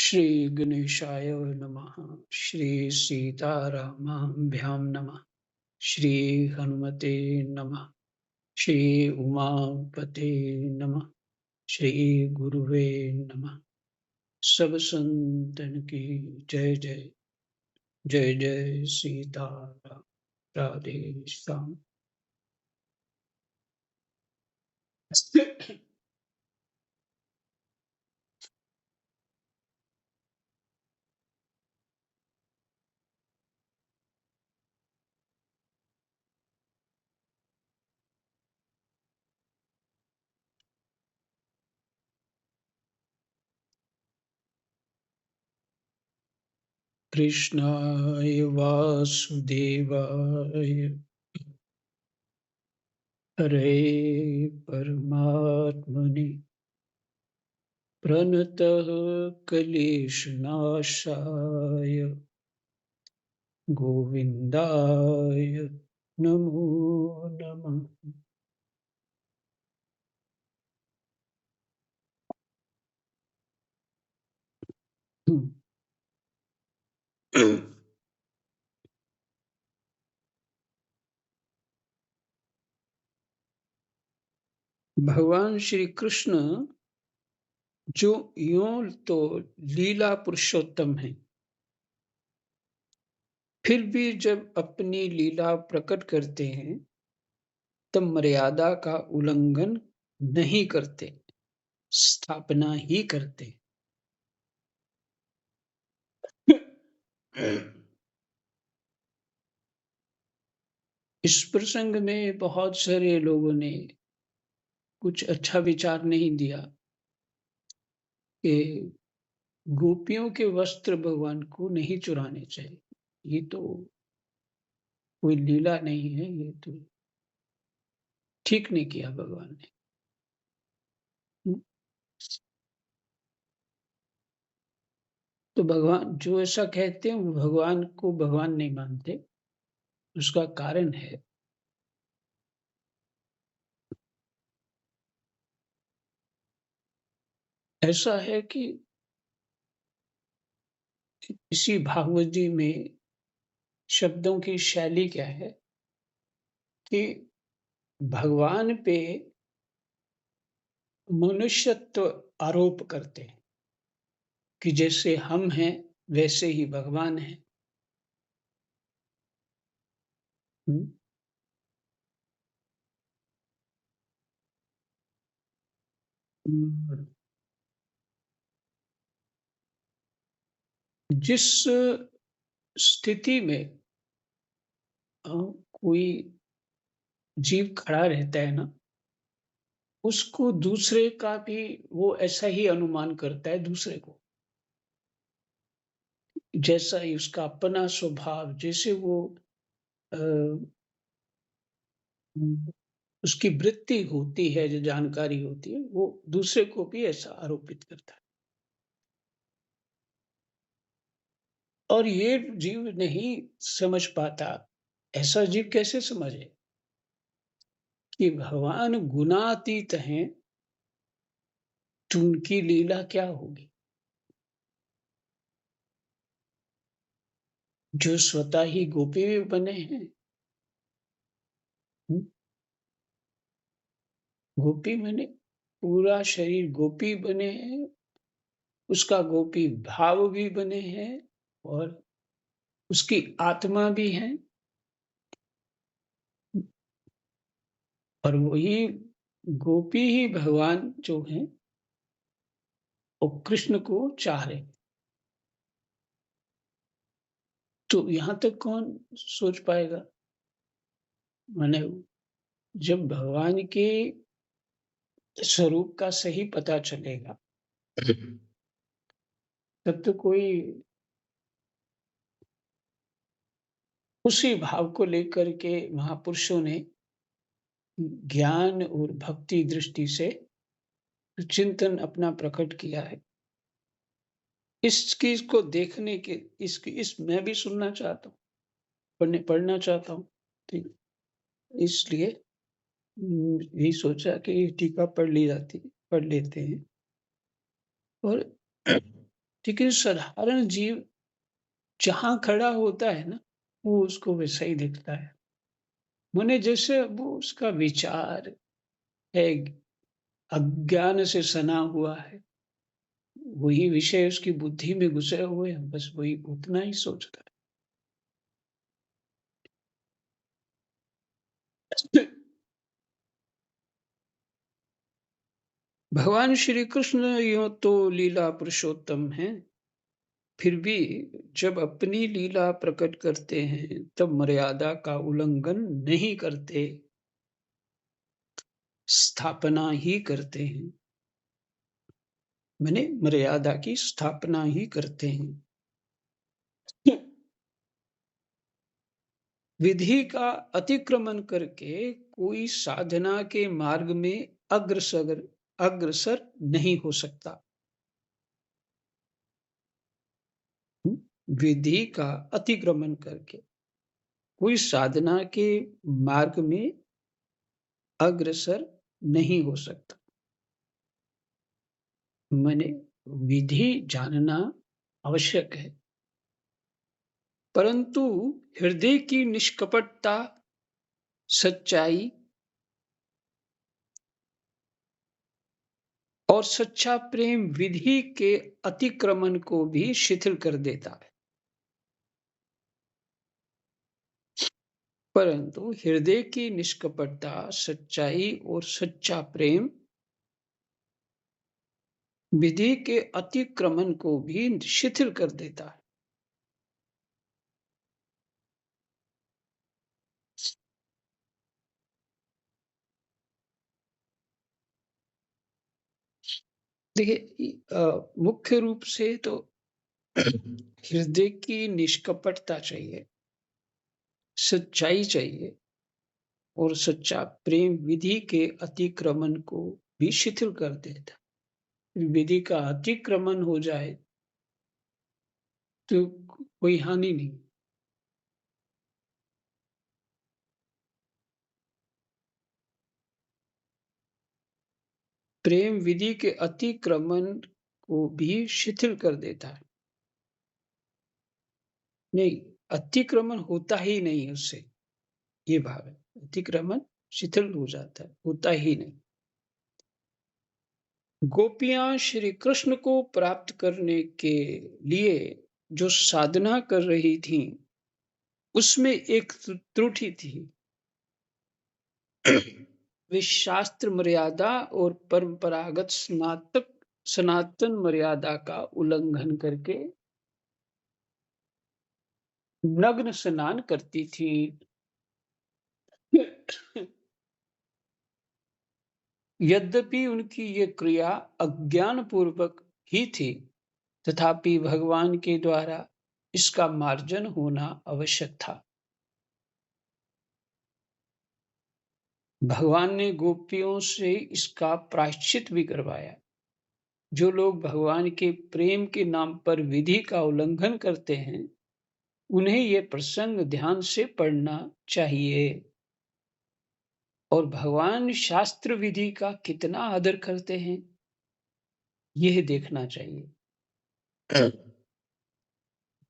श्री गणेशाय नमः। श्री सीतारामाभ्यां नमः। श्री हनुमते नमः। श्री उमापते नमः। श्री गुरुवे नमः। सब संतन की जय जय। जय जय सीताराम। राधे श्याम। कृष्णाय वासुदेवाय हरे परमात्मने प्रणतः क्लेशनाशाय गोविन्दाय नमो नमः। भगवान श्री कृष्ण जो यूं तो लीला पुरुषोत्तम है, फिर भी जब अपनी लीला प्रकट करते हैं तब मर्यादा का उल्लंघन नहीं करते, स्थापना ही करते। इस प्रसंग में बहुत सारे लोगों ने कुछ अच्छा विचार नहीं दिया कि गोपियों के वस्त्र भगवान को नहीं चुराने चाहिए। ये तो कोई लीला नहीं है, ये तो ठीक नहीं किया भगवान ने। तो भगवान जो ऐसा कहते हैं वो भगवान को भगवान नहीं मानते। उसका कारण है, ऐसा है कि इसी भागवत जी में शब्दों की शैली क्या है कि भगवान पे मनुष्यत्व आरोप करते हैं कि जैसे हम हैं वैसे ही भगवान हैं। हम्म, हम्म, जिस स्थिति में अ, कोई जीव खड़ा रहता है ना, उसको दूसरे का भी वो ऐसा ही अनुमान करता है दूसरे को। जैसा ही उसका अपना स्वभाव, जैसे वो अ, उसकी वृत्ति होती है, जो जानकारी होती है, वो दूसरे को भी ऐसा आरोपित करता है। और ये जीव नहीं समझ पाता। ऐसा जीव कैसे समझे कि भगवान गुणातीत हैं, तो उनकी लीला क्या होगी। जो स्वतः ही गोपी भी बने हैं। हम्म, गोपी बने, पूरा शरीर गोपी बने हैं, उसका गोपी भाव भी बने हैं और उसकी आत्मा भी है। और वही गोपी ही भगवान जो है वो कृष्ण को चाह रहे। तो यहाँ तक कौन सोच पाएगा। माने जब भगवान के स्वरूप का सही पता चलेगा तब तो कोई उसी भाव को लेकर के महापुरुषों ने ज्ञान और भक्ति दृष्टि से चिंतन अपना प्रकट किया है। इस चीज को देखने के इस मैं भी सुनना चाहता हूँ, पढ़ना चाहता हूँ। ठीक, इसलिए यही सोचा कि टीका पढ़ लेते हैं। और लेकिन साधारण जीव जहाँ खड़ा होता है ना, वो उसको वैसा ही दिखता है। माने जैसे वो उसका विचार है, अज्ञान से सना हुआ है, वही विषय उसकी बुद्धि में घुसे हुए हैं, बस वही उतना ही सोचता है। भगवान श्री कृष्ण यूँ तो लीला पुरुषोत्तम हैं, फिर भी जब अपनी लीला प्रकट करते हैं, तब मर्यादा का उल्लंघन नहीं करते, स्थापना ही करते हैं। माने मर्यादा की स्थापना ही करते हैं। विधि का अतिक्रमण करके कोई साधना के मार्ग में अग्रसर अग्रसर नहीं हो सकता। विधि का अतिक्रमण करके कोई साधना के मार्ग में अग्रसर नहीं हो सकता। माने विधि जानना आवश्यक है, परंतु हृदय की निष्कपटता, सच्चाई और सच्चा प्रेम विधि के अतिक्रमण को भी शिथिल कर देता है। परंतु हृदय की निष्कपटता, सच्चाई और सच्चा प्रेम विधि के अतिक्रमण को भी शिथिल कर देता है। देखिए, मुख्य रूप से तो हृदय की निष्कपटता चाहिए, सच्चाई चाहिए और सच्चा प्रेम विधि के अतिक्रमण को भी शिथिल कर देता है। विधि का अतिक्रमण हो जाए तो कोई हानि नहीं। प्रेम विधि के अतिक्रमण को भी शिथिल कर देता है। नहीं, अतिक्रमण होता ही नहीं उससे, ये भाव है। अतिक्रमण शिथिल हो जाता है, होता ही नहीं। गोपियां श्री कृष्ण को प्राप्त करने के लिए जो साधना कर रही थीं, उसमें एक त्रुटि थी। वे शास्त्र मर्यादा और परंपरागत सनातन मर्यादा का उल्लंघन करके नग्न स्नान करती थी। यद्यपि उनकी ये क्रिया अज्ञान पूर्वक ही थी, तथापि भगवान के द्वारा इसका मार्जन होना आवश्यक था। भगवान ने गोपियों से इसका प्रायश्चित भी करवाया। जो लोग भगवान के प्रेम के नाम पर विधि का उल्लंघन करते हैं, उन्हें ये प्रसंग ध्यान से पढ़ना चाहिए और भगवान शास्त्र विधि का कितना आदर करते हैं, यह देखना चाहिए।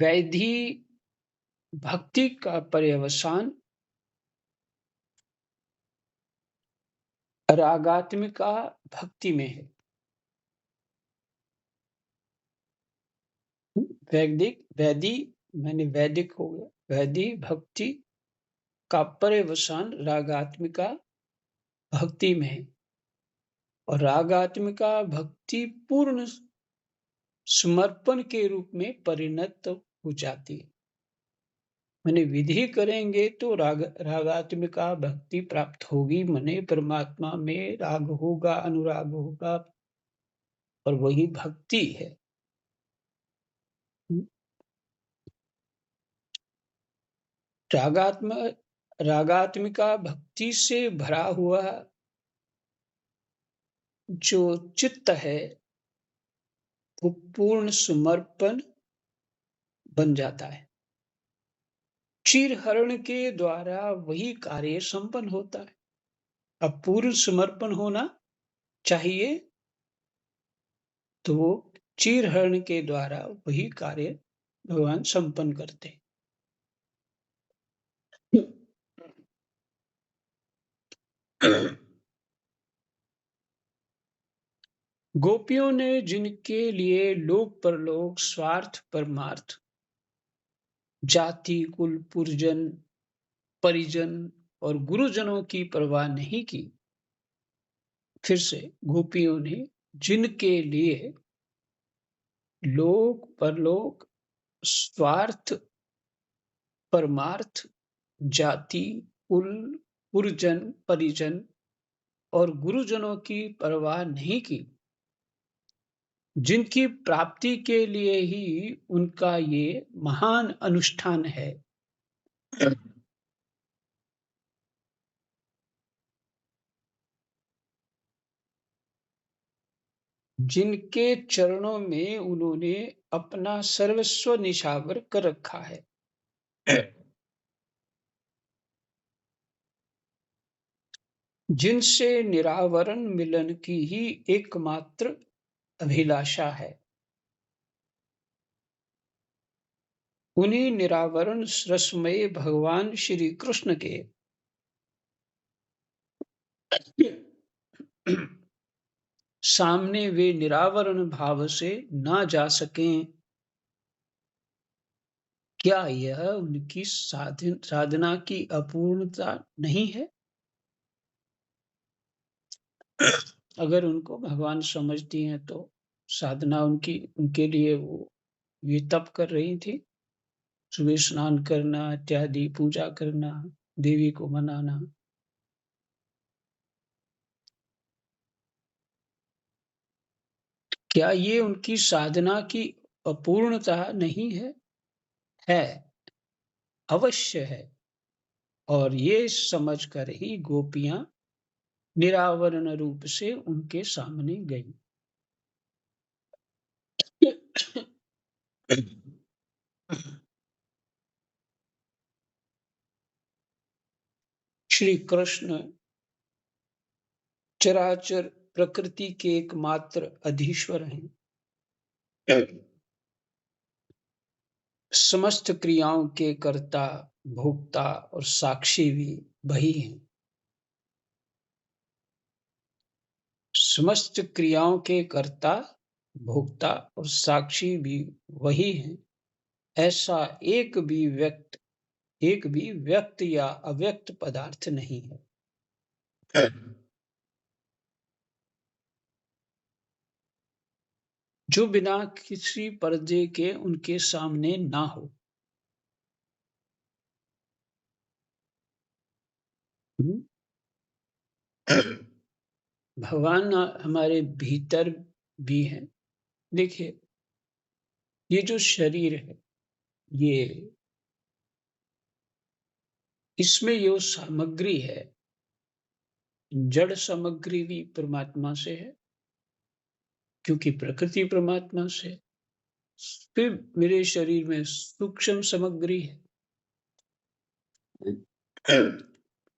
वैधि भक्ति का पर्यवसान रागात्मिका भक्ति में है। वैधि मैंने वैदिक हो गया। वैधि भक्ति का पर्यवसान रागात्मिका भक्ति में है और रागात्मिका भक्ति पूर्ण समर्पण के रूप में परिणत हो जाती है। माने विधि करेंगे तो रागात्मिका भक्ति प्राप्त होगी, माने परमात्मा में राग होगा, अनुराग होगा और वही भक्ति है। रागात्मिका भक्ति से भरा हुआ जो चित्त है, वो पूर्ण समर्पण बन जाता है। क्षीरहरण के द्वारा वही कार्य संपन्न होता है। अब पूर्ण समर्पण होना चाहिए तो चीरहरण के द्वारा वही कार्य भगवान संपन्न करते। गोपियों ने जिनके लिए लोक परलोक, स्वार्थ परमार्थ, जाति, कुल, परिजन और गुरुजनों की परवाह नहीं की, फिर से गोपियों ने जिनके लिए लोक परलोक, स्वार्थ परमार्थ, जाति, कुल, परिजन और गुरुजनों की परवाह नहीं की, जिनकी प्राप्ति के लिए ही उनका ये महान अनुष्ठान है। जिनके चरणों में उन्होंने अपना सर्वस्व निछावर कर रखा है। जिनसे निरावरण मिलन की ही एकमात्र अभिलाषा है। उन्हीं निरावरण रसमय भगवान श्री कृष्ण के सामने वे निरावरण भाव से ना जा सकें, क्या यह उनकी साधना की अपूर्णता नहीं है? अगर उनको भगवान समझती हैं तो साधना उनके लिए वो ये तप कर रही थी, सुबह स्नान करना इत्यादि, पूजा करना, देवी को मनाना। क्या ये उनकी साधना की अपूर्णता नहीं है? है, अवश्य है। और ये समझकर ही गोपियां निरावरण रूप से उनके सामने गई। श्री कृष्ण चराचर प्रकृति के एकमात्र अधीश्वर हैं। समस्त क्रियाओं के कर्ता, भोक्ता और साक्षी भी वही हैं। समस्त क्रियाओं के कर्ता, भोक्ता और साक्षी भी वही हैं। ऐसा एक भी व्यक्त या अव्यक्त पदार्थ नहीं है। जो बिना किसी पर्दे के उनके सामने ना हो। हम्म? भगवान हमारे भीतर भी है। देखिए, ये जो शरीर है, ये इसमें जो सामग्री है, जड़ सामग्री भी परमात्मा से है, क्योंकि प्रकृति परमात्मा से है। फिर मेरे शरीर में सूक्ष्म सामग्री है,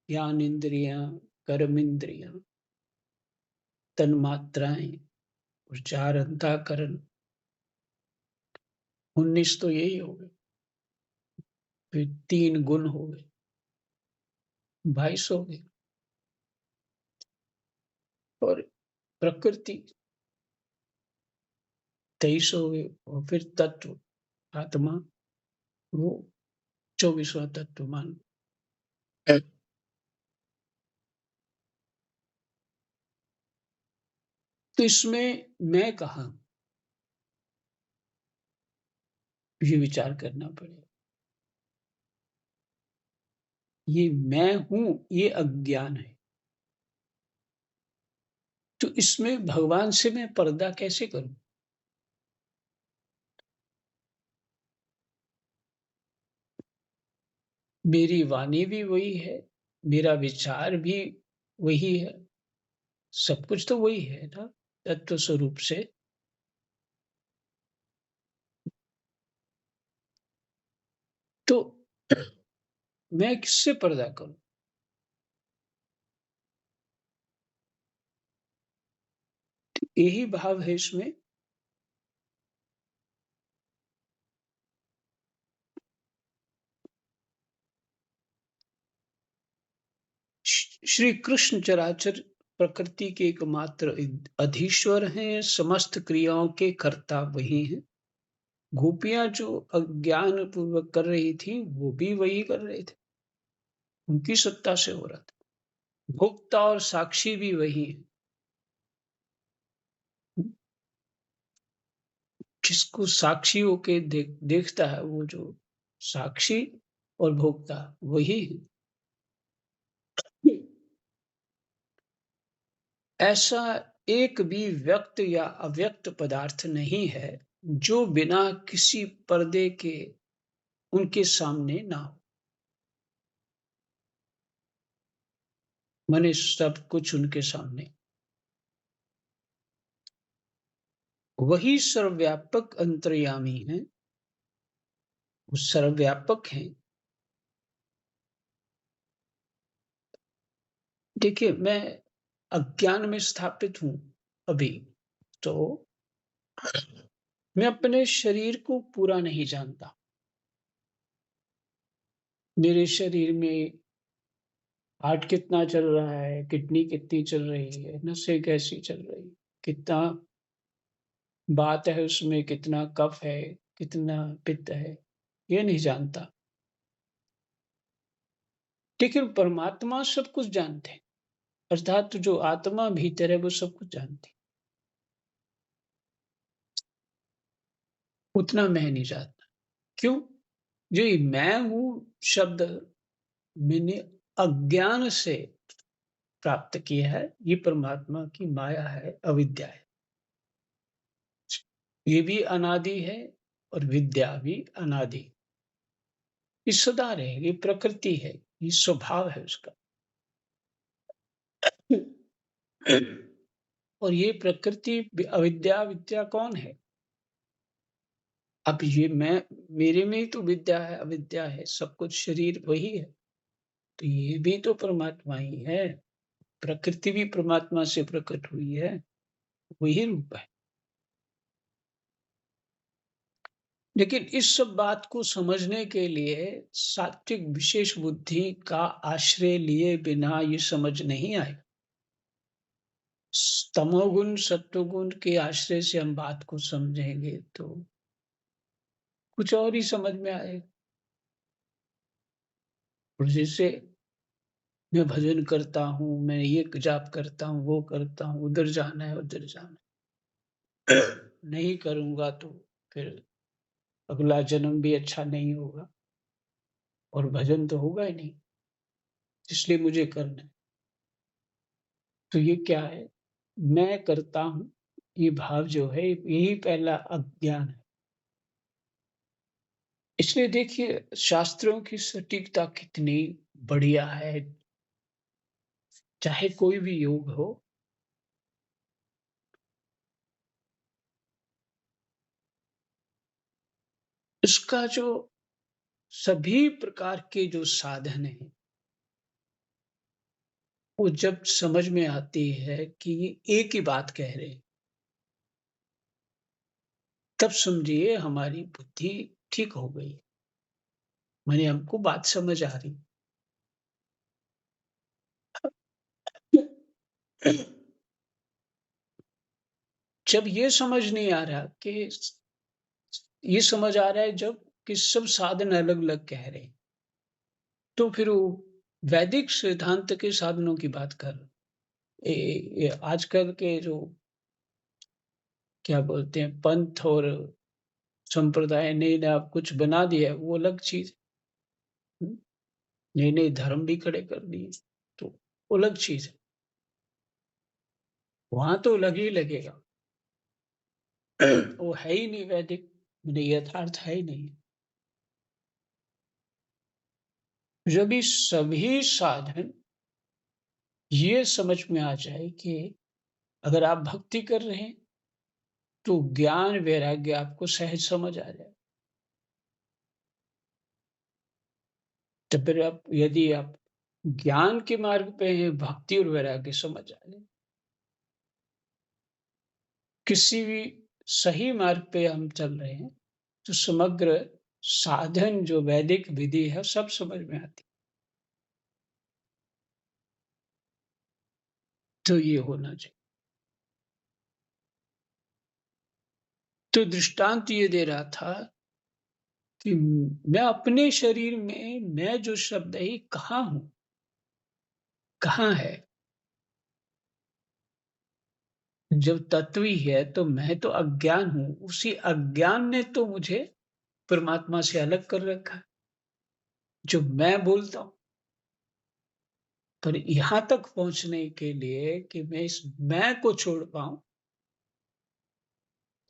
ज्ञान इंद्रियां, कर्म इंद्रियां, तन्मात्राएं और 4 अंतःकरण, 19 तो यही हो गए। फिर 3 गुण हो गए, 22 हो गए। और प्रकृति 23 हो गए। और फिर तत्व, आत्मा, वो 24वां तत्व मान। तो इसमें मैं कहाँ, ये विचार करना पड़ेगा। ये मैं हूं, ये अज्ञान है। तो इसमें भगवान से मैं पर्दा कैसे करूं? मेरी वाणी भी वही है, मेरा विचार भी वही है, सब कुछ तो वही है ना, तत्व स्वरूप से। तो मैं किससे पर्दा करूं? यही भाव है इसमें। श्री कृष्ण चराचर प्रकृति के एकमात्र अधीश्वर हैं, समस्त क्रियाओं के कर्ता वही हैं। गोपियाँ जो अज्ञान पूर्वक कर रही थी, वो भी वही कर रहे थे। उनकी सत्ता से हो रहा था। भोक्ता और साक्षी भी वही है। जिसको साक्षी होके देखता है, वो जो साक्षी और भोक्ता वही है। ऐसा एक भी व्यक्त या अव्यक्त पदार्थ नहीं है, जो बिना किसी पर्दे के उनके सामने ना हो। माने सब कुछ उनके सामने। वही सर्वव्यापक अंतर्यामी हैं, वो सर्वव्यापक हैं। देखिए, मैं अज्ञान में स्थापित हूँ अभी, तो मैं अपने शरीर को पूरा नहीं जानता। मेरे शरीर में हार्ट कितना चल रहा है, किडनी कितनी चल रही है, नसें कैसी चल रही है, कितना बात है उसमें, कितना कफ है, कितना पित्त है, ये नहीं जानता। लेकिन परमात्मा सब कुछ जानते हैं, अर्थात जो आत्मा भीतर है वो सब कुछ जानती है। उतना मैं नहीं जानता। क्यों? जो ये मैं हूँ शब्द मैंने अज्ञान से प्राप्त किया है, ये परमात्मा की माया है, अविद्या है। ये भी अनादि है और विद्या भी अनादि। ये सदा रहेगी, ये प्रकृति है, ये स्वभाव है उसका। और ये प्रकृति अविद्या विद्या कौन है? अब ये मैं, मेरे में ही तो विद्या है, अविद्या है, सब कुछ शरीर वही है। तो ये भी तो परमात्मा ही है। प्रकृति भी परमात्मा से प्रकट हुई है, वही रूप है। लेकिन इस सब बात को समझने के लिए सात्विक विशेष बुद्धि का आश्रय लिए बिना ये समझ नहीं आएगा। तमोगुण सत्वगुण के आश्रय से हम बात को समझेंगे तो कुछ और ही समझ में आएगा। और जैसे मैं भजन करता हूँ, मैं ये जाप करता हूँ, वो करता हूँ, उधर जाना है, उधर जाना है। नहीं करूँगा तो फिर अगला जन्म भी अच्छा नहीं होगा और भजन तो होगा ही नहीं, इसलिए मुझे करना है। तो ये क्या है? मैं करता हूँ, ये भाव जो है यही पहला अज्ञान है। इसलिए देखिए शास्त्रों की सटीकता कितनी बढ़िया है, चाहे कोई भी योग हो। इसका जो सभी प्रकार के जो साधन हैं, वो जब समझ में आती है कि ये एक ही बात कह रहे हैं, तब समझिए हमारी बुद्धि ठीक हो गई। माने हमको बात समझ आ रही। जब ये समझ नहीं आ रहा कि ये समझ आ रहा है जब कि सब साधन अलग-अलग कह रहे हैं, तो फिर वो वैदिक सिद्धांत के साधनों की बात कर ये आजकल के जो क्या बोलते हैं पंथ और संप्रदाय नए-नया कुछ बना दिया है, वो अलग चीज़। हुँ, नए-नए धर्म भी खड़े कर दिए, तो वो अलग चीज़ है। वहाँ तो अलग ही लगेगा। वो है ही नहीं वैदिक, माने यथार्थ है ही नहीं। जब ये सभी साधन ये समझ में आ जाए कि अगर आप भक्ति कर रहे हैं, तो ज्ञान वैराग्य आपको सहज समझ आ जाए। तो फिर आप यदि आप ज्ञान के मार्ग पे हैं, भक्ति और वैराग्य समझ आ जाए। किसी भी सही मार्ग पे हम चल रहे हैं, तो समग्र साधन जो वैदिक विधि है, सब समझ में आती है। तो ये होना चाहिए। तो दृष्टांत ये दे रहा था कि मैं अपने शरीर में मैं जो शब्द है ये कहाँ हूँ? कहाँ है? जब तत्व ही है तो मैं तो अज्ञान हूँ। उसी अज्ञान ने तो मुझे परमात्मा से अलग कर रखा है, जो मैं बोलता हूँ। पर यहाँ तक पहुँचने के लिए कि मैं इस मैं को छोड़ पाऊँ,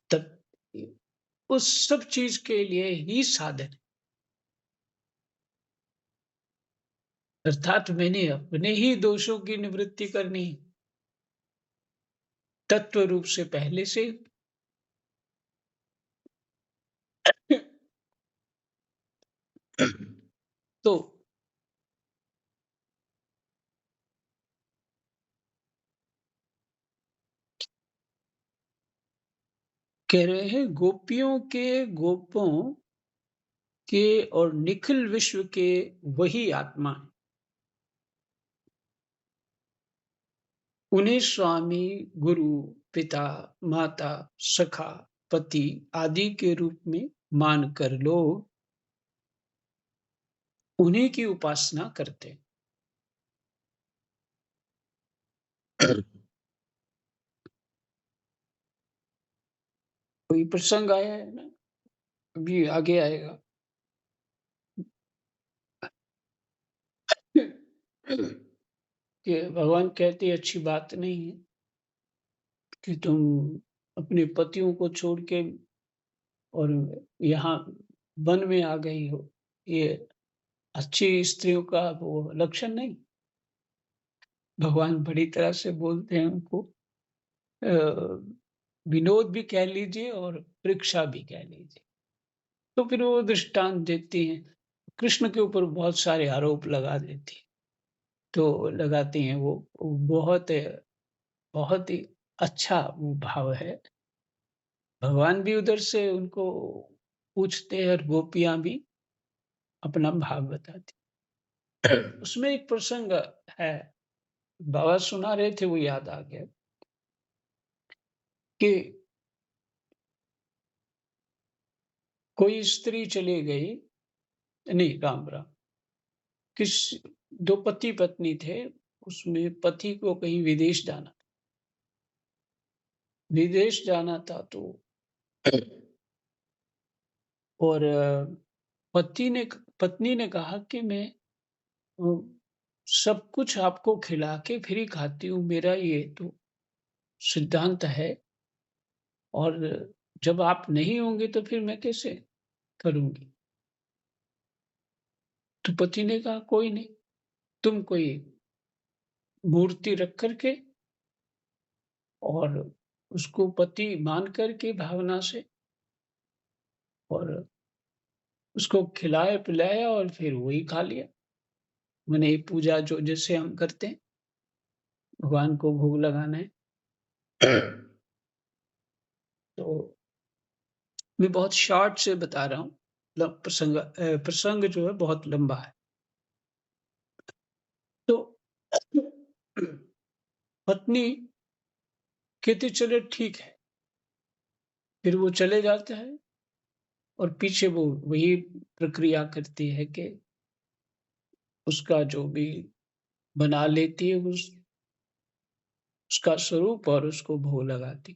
तब उस सब चीज़ के लिए ही साधन है। अर्थात मैंने अपने ही दोषों की निवृत्ति करनी है, तत्व रूप से पहले से। तो कह रहे हैं गोपियों के गोपों के और निखिल विश्व के वही आत्मा है। उन्हें स्वामी, गुरु, पिता, माता, सखा, पति आदि के रूप में मान कर लोग उन्हीं की उपासना करते हैं। कोई प्रसंग आया है ना, अभी आगे आएगा। कि भगवान कहते हैं अच्छी बात नहीं है कि तुम अपने पतियों को छोड़ के और यहाँ वन में आ गई हो। ये अच्छी स्त्रियों का वो लक्षण नहीं। भगवान बड़ी तरह से बोलते हैं उनको, अ, विनोद भी कह लीजिए और परीक्षा भी कह लीजिए। तो फिर वो दृष्टांत देती हैं। कृष्ण के ऊपर बहुत सारे आरोप लगा देती हैं। तो लगाती हैं वो बहुत ही अच्छा वो भाव है। भगवान भी उधर से उनको पूछते हैं और गोपियाँ भी अपना भाव बताती। उसमें एक प्रसंग है, बाबा सुना रहे थे वो याद आ गया कि कोई स्त्री चली गई, नहीं राम राम, किस 2 पति-पत्नी थे, उसमें पति को कहीं विदेश जाना था तो और पत्नी ने कहा कि मैं अ, सब कुछ आपको खिला के फिर ही खाती हूँ, मेरा ये तो सिद्धांत है और जब आप नहीं होंगे तो फिर मैं कैसे करूँगी? तो पति ने कहा कोई नहीं, तुम कोई मूर्ति रख कर के और उसको पति मान कर के भावना से और उसको खिलाया-पिलाया और फिर वही खा लिया। माने पूजा जो जैसे हम करते हैं, भगवान को भोग लगाना है। तो मैं बहुत शॉर्ट से बता रहा हूँ, प्रसंग जो है बहुत लंबा है। तो पत्नी कहती चले ठीक है, फिर वो चले जाते हैं और पीछे वो वही प्रक्रिया करती है कि उसका जो भी बना लेती है उसका स्वरूप और उसको भोग लगाती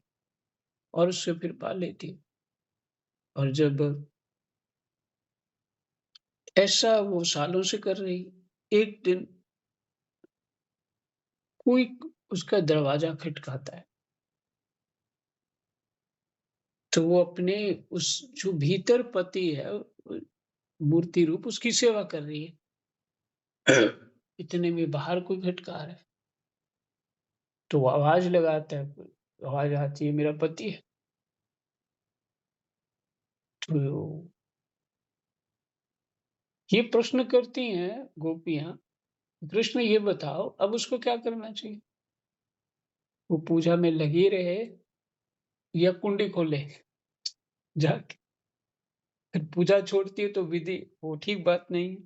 और उससे फिर पा लेती। और जब ऐसा वो सालों से कर रही, एक दिन कोई उसका दरवाज़ा खटकाता है, तो वो अपने उस जो भीतर पति है मूर्ति रूप उसकी सेवा कर रही है। इतने में बाहर कोई खटका रहा है, तो वो आवाज़ लगाता है, कोई आवाज़ आती है मेरा पति है। तो ये प्रश्न करती हैं गोपियाँ, कृष्ण ये बताओ अब उसको क्या करना चाहिए? वो पूजा में लगी रहे या कुंडी खोले जाके? फिर पूजा छोड़ती है तो विधि वो ठीक बात नहीं है।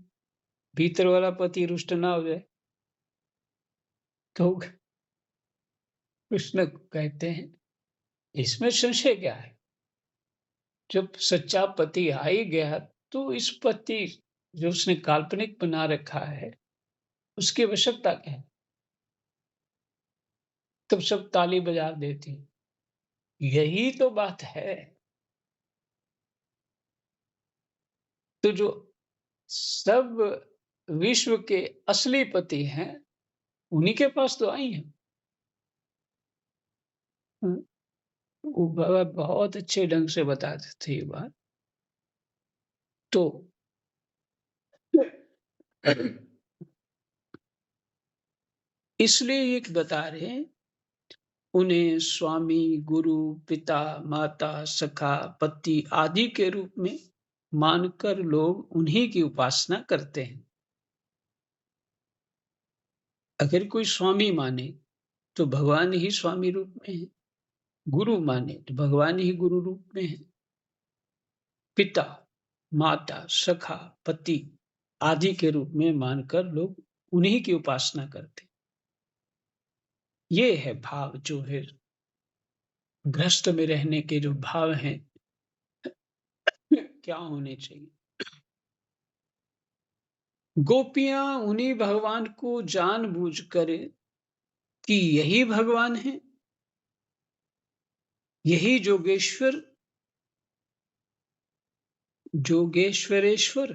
भीतर वाला पति रुष्ट ना हो जाए तो कृष्ण कहते हैं, इसमें संशय क्या है? जब सच्चा पति आ ही गया, तो इस पति जो उसने काल्पनिक बना रखा है, उसकी आवश्यकता क्या है? तब सब ताली बजा देती। यही तो बात है। तो जो सब विश्व के असली पति हैं, उन्हीं के पास तो आई हैं। हुँ, वो बाबा बहुत अच्छे ढंग से बताते थे ये बात। तो इसलिए ये बता रहे हैं, उन्हें स्वामी, गुरु, पिता, माता, सखा, पति आदि के रूप में मानकर लोग उन्हीं की उपासना करते हैं। अगर कोई स्वामी माने, तो भगवान ही स्वामी रूप में है। गुरु माने, तो भगवान ही गुरु रूप में है। पिता, माता, सखा, पति आदि के रूप में मानकर लोग उन्हीं की उपासना करते हैं। ये है भाव जो है गृहस्थ में रहने के जो भाव हैं, क्या होने चाहिए। गोपियां उन्हीं भगवान को जानबूझकर कि यही भगवान है, यही जोगेश्वर, जोगेश्वरेश्वर,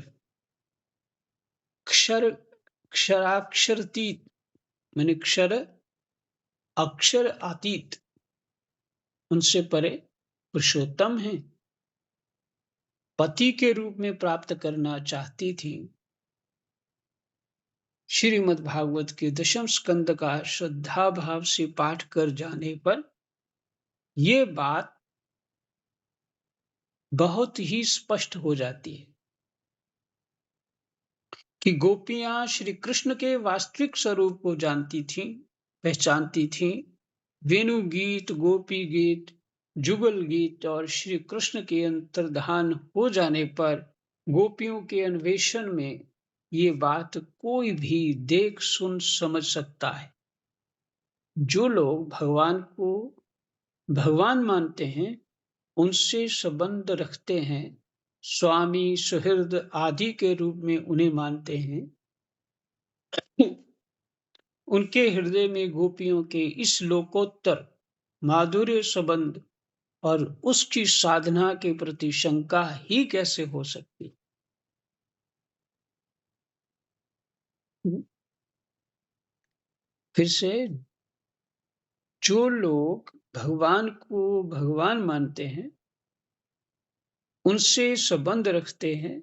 क्षर क्षराक्षरतीत, माने क्षर अक्षर अतीत, उनसे परे पुरुषोत्तम है, पति के रूप में प्राप्त करना चाहती थी। श्रीमद् भागवत के दशम स्कंद का श्रद्धा भाव से पाठ कर जाने पर ये बात बहुत ही स्पष्ट हो जाती है कि गोपियां श्री कृष्ण के वास्तविक स्वरूप को जानती थीं, पहचानती थीं। वेणु गीत, गोपी गीत, जुगल गीत और श्री कृष्ण के अंतर्धान हो जाने पर गोपियों के अन्वेषण में ये बात कोई भी देख सुन समझ सकता है। जो लोग भगवान को भगवान मानते हैं, उनसे संबंध रखते हैं, स्वामी, सुहृद आदि के रूप में उन्हें मानते हैं, उनके हृदय में गोपियों के इस लोकोत्तर माधुर्य संबंध और उसकी साधना के प्रति शंका ही कैसे हो सकती। फिर से, जो लोग भगवान को भगवान मानते हैं, उनसे संबंध रखते हैं,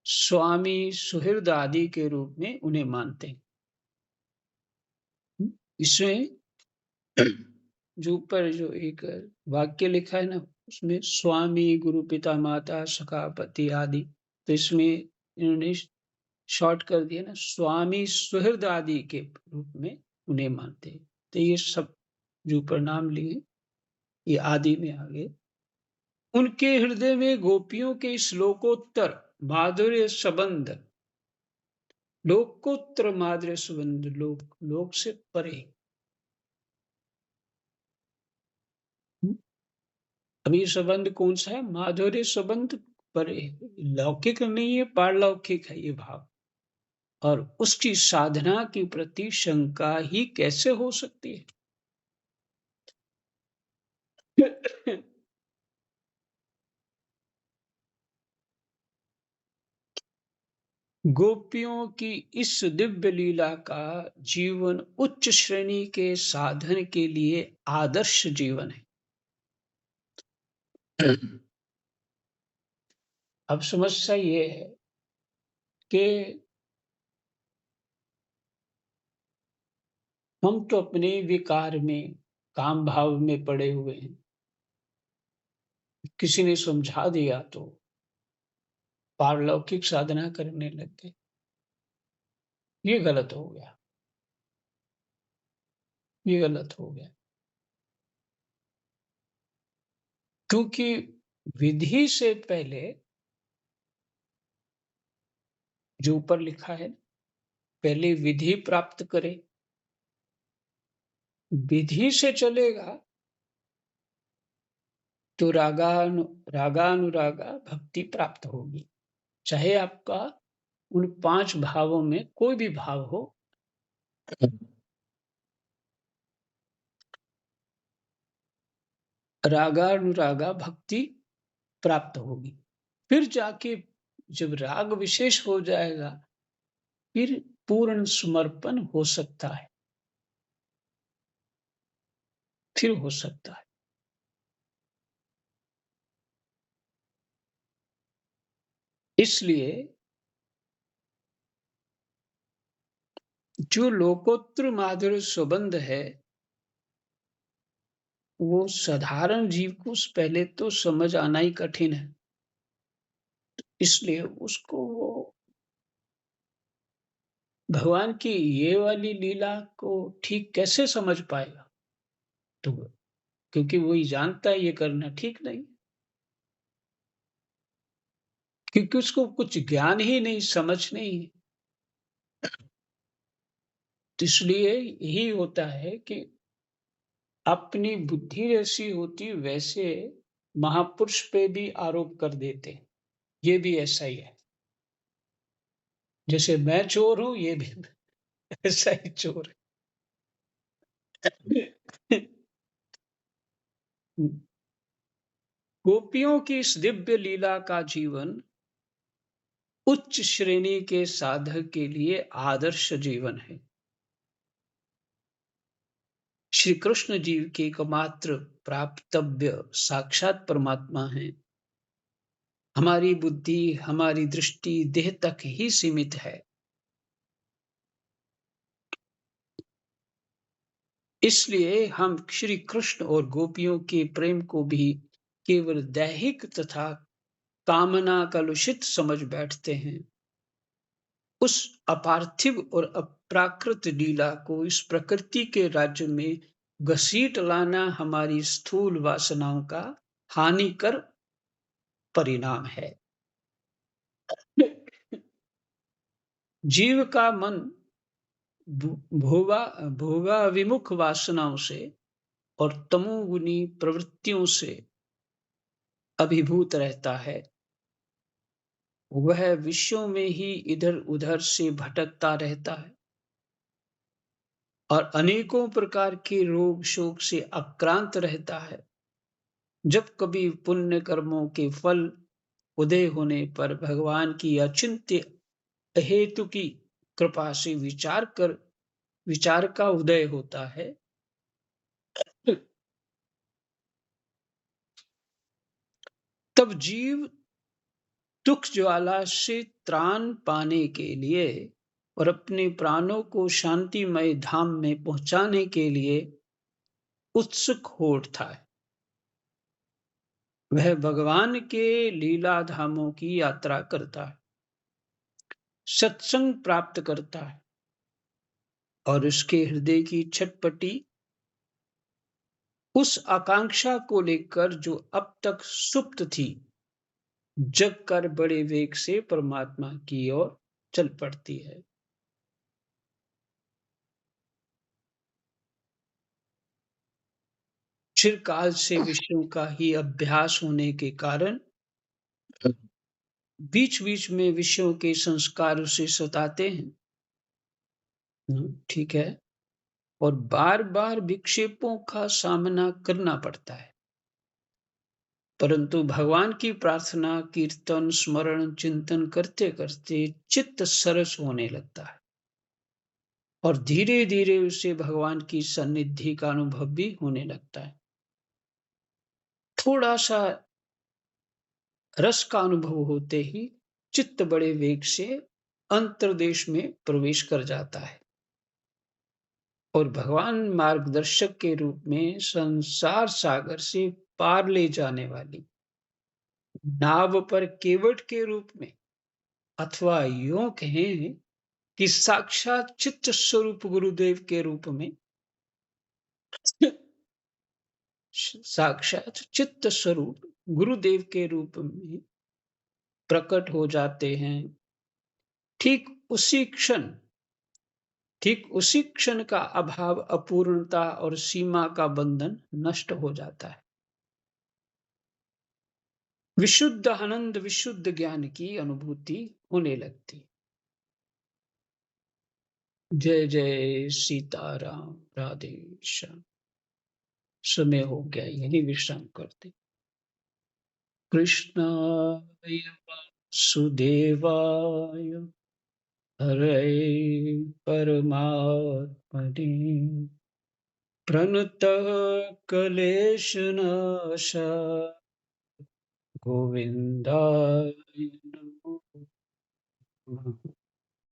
स्वामी, सुहृद आदि के रूप में उन्हें मानते हैं। इसमें जो ऊपर जो एक वाक्य लिखा है ना, उसमें स्वामी, गुरु, पिता, माता, सखा, पति आदि, तो इसमें इन्होंने शॉर्ट कर दिया ना, स्वामी सुहृद आदि के रूप में उन्हें मानते हैं। तो ये सब जो ऊपर नाम लिए, ये आदि में आ गए। उनके हृदय में गोपियों के श्लोकोत्तर माधुर्य संबंध, लोकोत्तर माधुर्य संबंध, लोक से परे। अब ये संबंध कौन सा है? माधुर्य संबंध परे, लौकिक नहीं है, पारलौकिक है ये भाव। और उसकी साधना के प्रति शंका ही कैसे हो सकती है? गोपियों की इस दिव्य लीला का जीवन उच्च श्रेणी के साधन के लिए आदर्श जीवन है। अब समस्या ये है कि हम तो अपने विकार में, काम भाव में पड़े हुए हैं। किसी ने समझा दिया तो पारलौकिक साधना करने लग गए। ये गलत हो गया, ये गलत हो गया। क्योंकि विधि से पहले जो ऊपर लिखा है, पहले विधि प्राप्त करें, विधि से चलेगा तो रागानुरागा भक्ति प्राप्त होगी। चाहे आपका उन 5 भावों में कोई भी भाव हो, रागानुरागा भक्ति प्राप्त होगी। फिर जाके जब राग विशेष हो जाएगा, फिर पूर्ण समर्पण हो सकता है, फिर हो सकता है। इसलिए जो लोकोत्तर माधुर्य संबंध है, वो साधारण जीव को पहले तो समझ आना ही कठिन है। इसलिए उसको वो भगवान की ये वाली लीला को ठीक कैसे समझ पाएगा? तो क्योंकि वो ही जानता है ये करना ठीक नहीं। क्योंकि उसको कुछ ज्ञान ही नहीं, समझ नहीं है। तो इसलिए यही होता है कि अपनी बुद्धि जैसी होती वैसे महापुरुष पे भी आरोप कर देते हैं। ये भी ऐसा ही है। जैसे मैं चोर हूँ, ये भी ऐसा ही चोर है। गोपियों की इस दिव्य लीला का जीवन उच्च श्रेणी के साधक के लिए आदर्श जीवन है। श्री कृष्ण जी के एकमात्र प्राप्तव्य साक्षात परमात्मा है। हमारी बुद्धि, हमारी दृष्टि देह तक ही सीमित है। इसलिए हम श्री कृष्ण और गोपियों के प्रेम को भी केवल दैहिक तथा कामना कलुषित समझ बैठते हैं। उस अपार्थिव और अप्राकृत लीला को इस प्रकृति के राज्य में घसीट लाना हमारी स्थूल वासनाओं का हानिकर परिणाम है। जीव का मन भोगा भोगाभिमुख वासनाओं से और तमोगुनी प्रवृत्तियों से अभिभूत रहता है। वह विषयों में ही इधर-उधर से भटकता रहता है और अनेकों प्रकार के रोग शोक से आक्रांत रहता है। जब कभी पुण्य कर्मों के फल उदय होने पर भगवान की अचिंत्य अहेतु की कृपा से विचार का उदय होता है, तब जीव दुख ज्वाला से त्राण पाने के लिए और अपने प्राणों को शांतिमय धाम में पहुंचाने के लिए उत्सुक हो उठता है। वह भगवान के लीला धामों की यात्रा करता है, सत्संग प्राप्त करता है और उसके हृदय की छटपटी उस आकांक्षा को लेकर जो अब तक सुप्त थी, जग कर बड़े वेग से परमात्मा की ओर चल पड़ती है। चिरकाल से विषयों का ही अभ्यास होने के कारण बीच बीच में विषयों के संस्कार उसे सताते हैं। ठीक है। और बार बार विक्षेपों का सामना करना पड़ता है, परंतु भगवान की प्रार्थना कीर्तन स्मरण चिंतन करते करते चित्त सरस होने लगता है और धीरे धीरे उसे भगवान की सन्निधि का अनुभव भी होने लगता है। थोड़ा सा रस का अनुभव होते ही चित्त बड़े वेग से अंतर्देश में प्रवेश कर जाता है और भगवान मार्गदर्शक के रूप में संसार सागर से पार ले जाने वाली नाव पर केवट के रूप में, अथवा यूं कहें कि साक्षात चित्त स्वरूप गुरुदेव के रूप में साक्षात चित्त स्वरूप गुरुदेव के रूप में प्रकट हो जाते हैं। ठीक उसी क्षण ठीक उसी क्षण का अभाव, अपूर्णता और सीमा का बंधन नष्ट हो जाता है। विशुद्ध आनंद, विशुद्ध ज्ञान की अनुभूति होने लगती। जय जय सीताराम, राधे श्याम। समय हो गया, यही विश्राम करते। कृष्णाय वासुदेवाय, हरे परमात्मने, प्रणतः क्लेशनाशाय गोविन्दाय नमो नमः।